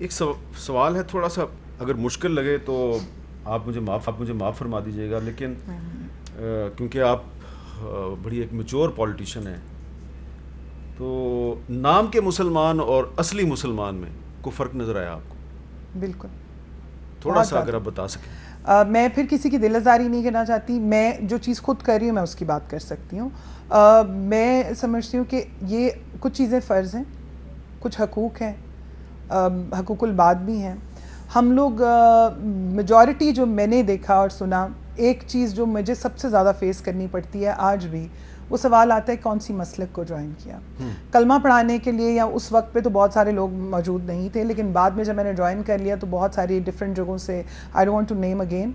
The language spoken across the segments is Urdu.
ایک سوال ہے تھوڑا سا اگر مشکل لگے تو آپ مجھے معاف فرما دیجیے گا، لیکن کیونکہ آپ بڑی ایک میچور پولیٹیشین ہیں، تو نام کے مسلمان اور اصلی مسلمان میں کوئی فرق نظر آیا آپ کو؟ بالکل، تھوڑا سا اگر آپ بتا سکیں۔ میں پھر کسی کی دل آزاری نہیں کرنا چاہتی، میں جو چیز خود کر رہی ہوں میں اس کی بات کر سکتی ہوں۔ میں سمجھتی ہوں کہ یہ کچھ چیزیں فرض ہیں، کچھ حقوق ہیں، حقوق العباد بھی ہیں۔ ہم لوگ میجورٹی جو میں نے دیکھا اور سنا، ایک چیز جو مجھے سب سے زیادہ فیس کرنی پڑتی ہے آج بھی، وہ سوال آتا ہے کون سی مسلک کو جوائن کیا۔ کلمہ پڑھانے کے لیے یا اس وقت پہ تو بہت سارے لوگ موجود نہیں تھے، لیکن بعد میں جب میں نے جوائن کر لیا تو بہت ساری ڈفرینٹ جگہوں سے، I don't want to name again,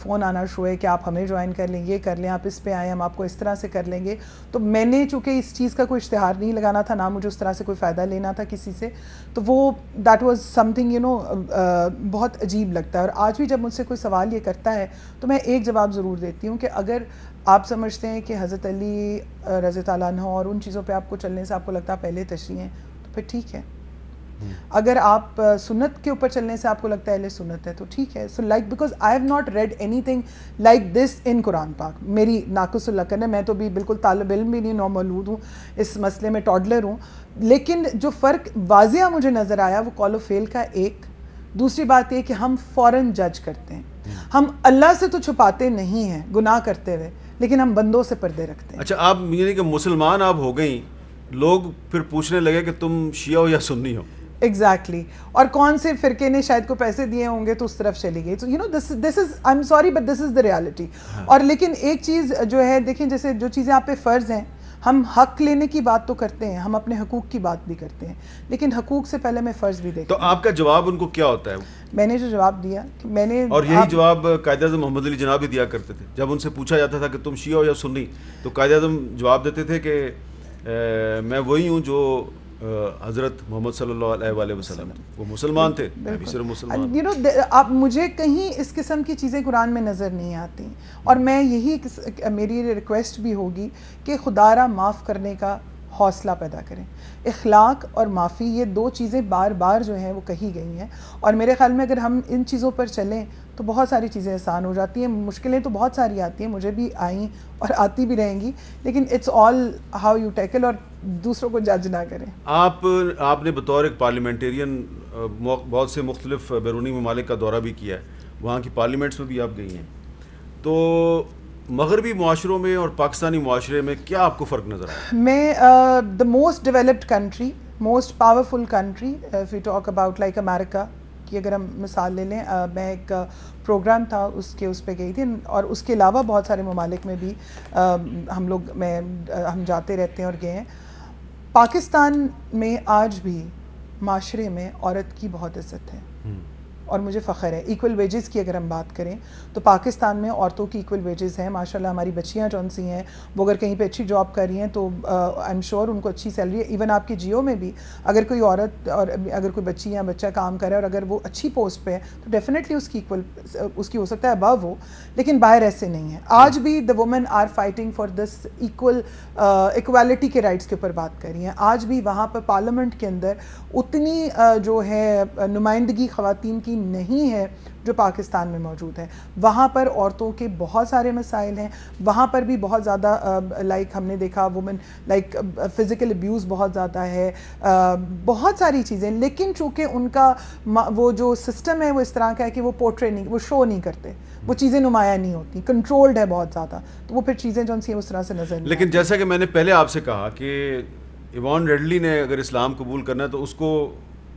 phone آنا شروع ہے کہ آپ ہمیں جوائن کر لیں، یہ کر لیں، آپ اس پہ آئیں، ہم آپ کو اس طرح سے کر لیں گے۔ تو میں نے چونکہ اس چیز کا کوئی اشتہار نہیں لگانا تھا، نہ مجھے اس طرح سے کوئی فائدہ لینا تھا کسی سے، تو وہ دیٹ واز سم تھنگ بہت عجیب لگتا ہے۔ اور آج بھی جب مجھ سے کوئی سوال یہ کرتا ہے تو میں ایک جواب ضرور دیتی ہوں کہ اگر آپ سمجھتے ہیں کہ حضرت علی رضی اللہ عنہ اور ان چیزوں پہ آپ کو چلنے سے آپ کو لگتا ہے پہلے تشریح ہیں تو پھر ٹھیک ہے۔ اگر آپ سنت کے اوپر چلنے سے آپ کو لگتا ہے اہل سنت ہے تو ٹھیک ہے۔ So like because I have not read anything like this in قرآن پاک، میری ناقص العقل ہے، میں تو بھی بالکل طالب علم بھی نہیں، نومولود ہوں اس مسئلے میں، ٹاڈلر ہوں۔ لیکن جو فرق واضح مجھے نظر آیا وہ قول و فعل کا ایک، دوسری بات یہ کہ ہم فوراً جج کرتے ہیں۔ ہم اللہ سے تو چھپاتے نہیں ہیں گناہ کرتے ہوئے، لیکن ہم بندوں سے پردے رکھتے ہیں۔ اچھا، آپ یعنی کہ مسلمان آپ ہو گئیں، لوگ پھر پوچھنے لگے کہ تم شیعہ ہو یا سنی ہو؟ ایگزیکٹلی، اور کون سے فرقے نے شاید کو پیسے دیے ہوں گے تو اس طرف چلی گئی۔ So this is I am sorry but this is the reality. اور لیکن ایک چیز جو ہے دیکھیں، جیسے جو چیزیں آپ پہ فرض ہیں، ہم حق لینے کی بات تو کرتے ہیں، ہم اپنے حقوق کی بات بھی کرتے ہیں، لیکن حقوق سے پہلے میں فرض بھی دیکھتا ہوں۔ تو آپ کا جواب ان کو کیا ہوتا ہے؟ میں نے جو جواب دیا کہ میں نے، اور یہی جواب قائد اعظم محمد علی جناح بھی دیا کرتے تھے جب ان سے پوچھا جاتا تھا کہ تم شیعہ ہو یا سنی، تو قائد اعظم جواب دیتے تھے کہ میں وہی ہوں جو حضرت محمد صلی اللہ علیہ وآلہ وسلم، وہ مسلمان تھے، میں بھی صرف مسلمان۔ آپ مجھے کہیں اس قسم کی چیزیں قرآن میں نظر نہیں آتی، اور میں یہی میری ریکویسٹ بھی ہوگی کہ خدا را معاف کرنے کا حوصلہ پیدا کریں۔ اخلاق اور معافی یہ دو چیزیں بار بار جو ہیں وہ کہی گئی ہیں، اور میرے خیال میں اگر ہم ان چیزوں پر چلیں تو بہت ساری چیزیں آسان ہو جاتی ہیں۔ مشکلیں تو بہت ساری آتی ہیں، مجھے بھی آئیں اور آتی بھی رہیں گی، لیکن it's all how you tackle, اور دوسروں کو جج نہ کریں۔ آپ نے بطور ایک پارلیمنٹیرین بہت سے مختلف بیرونی ممالک کا دورہ بھی کیا ہے، وہاں کی پارلیمنٹس میں بھی آپ گئی ہیں، تو مغربی معاشروں میں اور پاکستانی معاشرے میں کیا آپ کو فرق نظر آیا؟ میں the most developed country, most powerful country, if you talk about like America کی اگر ہم مثال لے لیں، میں ایک پروگرام تھا اس پہ گئی تھی، اور اس کے علاوہ بہت سارے ممالک میں بھی ہم جاتے رہتے ہیں اور گئے ہیں۔ پاکستان میں آج بھی معاشرے میں عورت کی بہت عزت ہے، اور مجھے فخر ہے۔ ایکول ویجز کی اگر ہم بات کریں تو پاکستان میں عورتوں کی ایکول ویجز ہیں، ماشاءاللہ۔ ہماری بچیاں جون سی ہیں وہ اگر کہیں پہ اچھی جاب کر رہی ہیں تو آئی ایم شیور ان کو اچھی سیلری ہے۔ ایون آپ کی جیو میں بھی اگر کوئی عورت اور اگر کوئی بچی یا بچہ کام کرے اور اگر وہ اچھی پوسٹ پہ ہے تو ڈیفینیٹلی اس کی ہو سکتا ہے ابو ہو، لیکن باہر ایسے نہیں ہے۔ آج بھی the women are fighting for this equality کے رائٹس کے اوپر بات کر رہی ہیں۔ آج بھی وہاں پر پارلیمنٹ کے اندر اتنی جو ہے نمائندگی خواتین کی نہیں ہے جو پاکستان میں موجود ہے۔ وہاں پر عورتوں کے بہت سارے مسائل ہیں، وہاں پر بھی بہت زیادہ لائک ہم نے دیکھا وومن لائک فزیکل ابیوز بہت زیادہ ہے، بہت ساری چیزیں، لیکن چونکہ ان کا وہ جو سسٹم ہے وہ اس طرح کا ہے کہ وہ پورٹری نہیں، وہ شو نہیں کرتے، وہ چیزیں نمایاں نہیں ہوتی، کنٹرولڈ ہے بہت زیادہ، تو وہ پھر چیزیں جو سی اس طرح سے نظر نہیں۔ لیکن جیسا کہ میں نے پہلے آپ سے کہا کہ ایوان ریڈلی نے اگر اسلام قبول کرنا ہے تو اس کو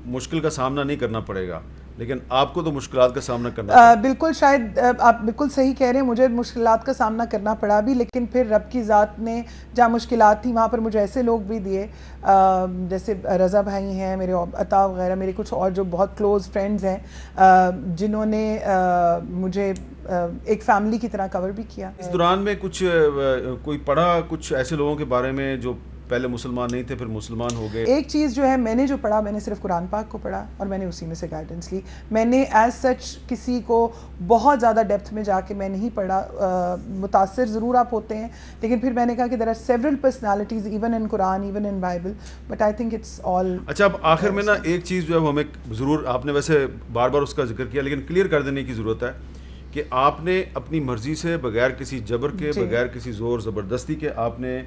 مشکل کا سامنا نہیں کرنا پڑے گا، لیکن آپ کو تو مشکلات کا سامنا کرنا پڑا۔ بالکل، شاید آپ بالکل صحیح کہہ رہے ہیں، مجھے مشکلات کا سامنا کرنا پڑا بھی، لیکن پھر رب کی ذات نے جہاں مشکلات تھیں وہاں پر مجھے ایسے لوگ بھی دیے، جیسے رضا بھائی ہیں میرے، عطا وغیرہ، میرے کچھ اور جو بہت کلوز فرینڈز ہیں جنہوں نے مجھے ایک فیملی کی طرح کور بھی کیا۔ اس دوران میں کوئی پڑھا کچھ ایسے لوگوں کے بارے میں جو پہلے مسلمان نہیں تھے پھر مسلمان ہو گئے. ایک چیز جو ہے میں نے جو پڑھا میں نے صرف قرآن پاک کو پڑھا اور میں نے اسی میں سے گائیڈنس لی. میں نے ایز سچ کسی کو بہت زیادہ ڈیپتھ میں جا کے میں نہیں پڑھا. متاثر ضرور آپ ہوتے ہیں لیکن پھر میں نے کہا کہ there are several personalities even in Quran even in Bible but I think it's all. اچھا اب آخر میں نا ایک چیز جو ہے وہ ہمیں ضرور, آپ نے ویسے بار بار اس کا ذکر کیا لیکن کلیئر کر دینے کی ضرورت ہے کہ آپ نے اپنی مرضی سے بغیر کسی جبر کے بغیر کسی زور زبردستی کے آپ نے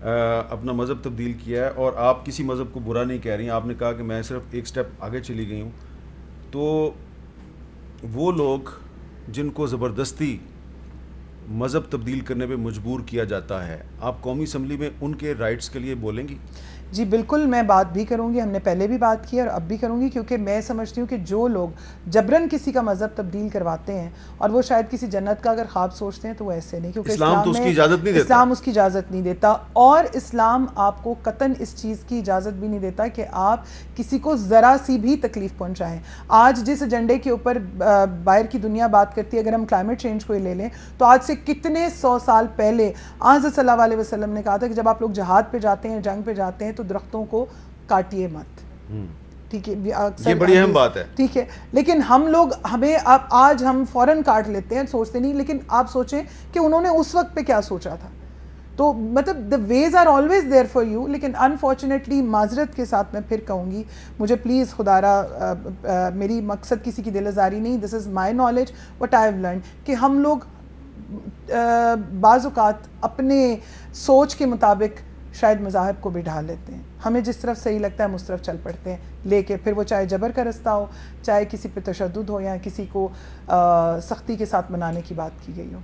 اپنا مذہب تبدیل کیا ہے اور آپ کسی مذہب کو برا نہیں کہہ رہی ہیں. آپ نے کہا کہ میں صرف ایک سٹیپ آگے چلی گئی ہوں. تو وہ لوگ جن کو زبردستی مذہب تبدیل کرنے پہ مجبور کیا جاتا ہے, آپ قومی اسمبلی میں ان کے رائٹس کے لیے بولیں گی؟ جی بالکل میں بات بھی کروں گی, ہم نے پہلے بھی بات کی اور اب بھی کروں گی, کیونکہ میں سمجھتی ہوں کہ جو لوگ جبراً کسی کا مذہب تبدیل کرواتے ہیں اور وہ شاید کسی جنت کا اگر خواب سوچتے ہیں تو وہ ایسے نہیں, کیونکہ اسلام تو اس کی اجازت نہیں دیتا. اسلام اس کی اجازت نہیں دیتا اور اسلام آپ کو قطعاً اس چیز کی اجازت بھی نہیں دیتا کہ آپ کسی کو ذرا سی بھی تکلیف پہنچائیں. آج جس ایجنڈے کے اوپر باہر کی دنیا بات کرتی ہے, اگر ہم کلائمیٹ چینج کو ہی لے لیں تو آج سے کتنے 100 سال پہلے حضرت صلی اللہ علیہ وسلم نے کہا تھا کہ جب آپ لوگ جہاد پہ جاتے ہیں, جنگ پہ جاتے ہیں تو درختوں کو کاٹیے مت. ٹھیک ہے, یہ بڑی اہم بات ہے. ٹھیک ہے, لیکن ہم لوگ ہمیں آج ہم فوراً کاٹ لیتے ہیں, سوچتے نہیں. لیکن آپ سوچیں کہ انہوں نے اس وقت پہ کیا سوچا تھا. تو مطلب the ways are always there for you, لیکن unfortunately معذرت کے ساتھ میں پھر کہوں گی, مجھے پلیز خدا را میری مقصد کسی کی دل آزاری نہیں, this is my knowledge what I have learned, کہ ہم لوگ بعض اوقات اپنے سوچ کے مطابق شاید مذاہب کو بھی ڈھال لیتے ہیں. ہمیں جس طرف صحیح لگتا ہے ہم اس طرف چل پڑتے ہیں, لے کے پھر وہ چاہے جبر کا رستہ ہو, چاہے کسی پہ تشدد ہو یا کسی کو سختی کے ساتھ منانے کی بات کی گئی ہو.